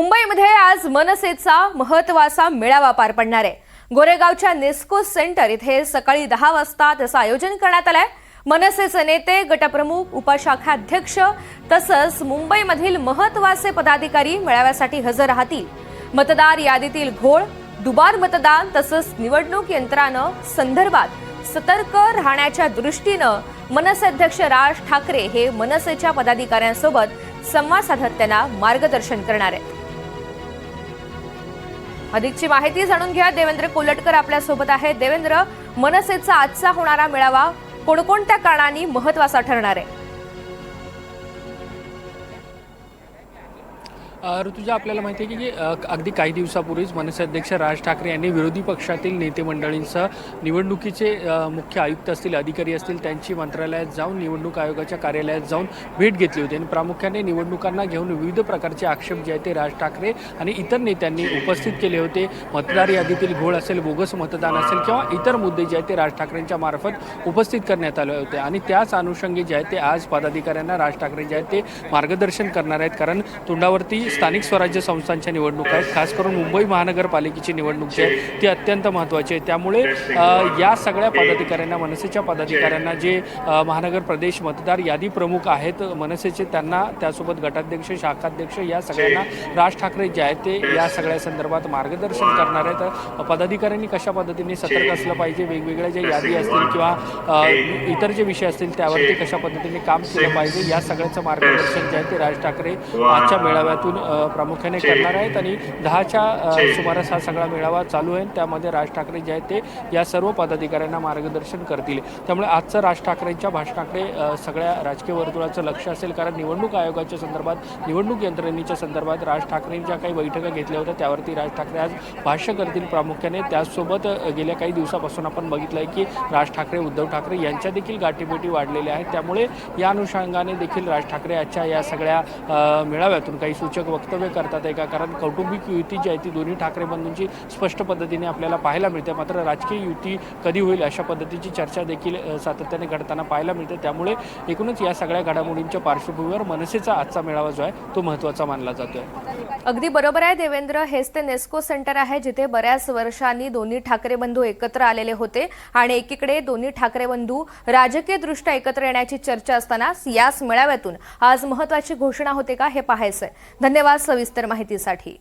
मुंबईमध्ये आज मनसेचा महत्त्वाचा मेळावा पार पडणार आहे। गोरेगावच्या नेस्को सेंटर इथे सकाळी 10 वाजता त्याचं आयोजन करण्यात आलंय। मनसेचे नेते, गटप्रमुख, उपशाखाध्यक्ष तसंच मुंबईमधील महत्त्वाचे पदाधिकारी मेळाव्यासाठी हजर राहतील। मतदार यादीतील घोळ, दुबार मतदान तसंच निवडणूक यंत्रणा संदर्भात सतर्क राहण्याच्या दृष्टीनं मनसे अध्यक्ष राज ठाकरे हे मनसेच्या पदाधिकाऱ्यांसोबत संवाद साधत त्यांना मार्गदर्शन करणार आहेत। अधिकची माहिती जाणून घ्या, देवेंद्र कोलटकर आपल्या सोबत आहेत। देवेंद्र, मनसेचा आजचा होणारा मेळावा कोणकोणत्या कारणांनी महत्त्वाचा ठरणार आहे? ऋतुजा, आपल्याला माहिती आहे की अगदी काही दिवसापूर्वीच मनसे अध्यक्ष राज ठाकरे यांनी विरोधी पक्षातील नेते मंडळींसह निवडणुकीचे मुख्य आयुक्त असतील, अधिकारी असतील, त्यांची मंत्रालयात जाऊन निवडणूक आयोगाच्या कार्यालयात जाऊन भेट घेतली होती आणि प्रामुख्याने निवडणुकांना घेऊन विविध प्रकारचे आक्षेप जे आहेत ते राज ठाकरे आणि इतर नेत्यांनी उपस्थित केले होते। मतदार यादीतील घोळ असेल, बोगस मतदान असेल किंवा इतर मुद्दे जे आहेत ते राज ठाकरेंच्या मार्फत उपस्थित करण्यात आले होते आणि त्याच अनुषंगी जे आहेत ते आज पदाधिकाऱ्यांना राज ठाकरे जे आहेत ते मार्गदर्शन करणार आहेत। कारण तोंडावरती स्थानिक स्वराज्य संस्थांच्या निवडणुका आहेत, खास करून मुंबई महानगरपालिकेची निवडणूक जी आहे ती अत्यंत महत्त्वाची आहे। त्यामुळे या सगळ्या पदाधिकाऱ्यांना, मनसेच्या पदाधिकाऱ्यांना जे महानगर प्रदेश मतदार यादी प्रमुख आहेत मनसेचे, त्यांना त्यासोबत गटाध्यक्ष, शाखाध्यक्ष या सगळ्यांना राज ठाकरे जे आहेत ते या सगळ्या संदर्भात मार्गदर्शन करणार आहेत। पदाधिकाऱ्यांनी कशा पद्धतीने सतर्क असलं पाहिजे, वेगवेगळ्या ज्या यादी असतील किंवा इतर जे विषय असतील त्यावरती कशा पद्धतीने काम केलं पाहिजे, या सगळ्याचं मार्गदर्शन जे आहे ते राज ठाकरे आजच्या मेळाव्यातून प्रामुख्याने करणार आहेत आणि 10च्या सुमारास हा सगळा मेळावा चालू आहे। त्यामध्ये राज ठाकरे जे आहेत ते या सर्व पदाधिकाऱ्यांना मार्गदर्शन करतील। त्यामुळे आजचं राज ठाकरेंच्या भाषणाकडे सगळ्या राजकीय वर्तुळाचं लक्ष असेल, कारण निवडणूक आयोगाच्या संदर्भात, निवडणूक यंत्रणेच्या संदर्भात राज ठाकरेंच्या काही बैठका घेतल्या होत्या, त्यावरती राज ठाकरे आज भाष्य करतील प्रामुख्याने। त्याचसोबत गेल्या काही दिवसापासून आपण बघितलं आहे की राज ठाकरे, उद्धव ठाकरे यांच्या देखील गाठीभेटी वाढलेल्या आहेत। त्यामुळे या अनुषंगाने देखील राज ठाकरे आजच्या या सगळ्या मेळाव्यातून काही सूचक वक्तव्य करतात आहे का, कारण कौटुंबिक युती जी आहे ती दोन्ही ठाकरे बंधूंची स्पष्ट पद्धतीने आपल्याला पाहायला मिळते, मात्र राजकीय युती कधी होईल अशा पद्धतीची चर्चा देखील सातत्याने घडताना पाहायला मिळते। त्यामुळे एकूणच या सगळ्या घडामोडींच्या पार्श्वभूमीवर मनसेचा आजचा मेळावा जो आहे तो महत्त्वाचा मानला जातोय। अगदी बरोबर आहे देवेंद्र, हेच ते नेस्को सेंटर आहे जिथे बऱ्याच वर्षांनी दोन्ही ठाकरे बंधू एकत्र आलेले होते आणि एकीकडे दोन्ही ठाकरे बंधू राजकीयदृष्ट्या एकत्र येण्याची चर्चा असताना याच मेळाव्यातून आज महत्त्वाची घोषणा होते का हे पाहायचंय। धन्यवाद सविस्तर माहितीसाठी।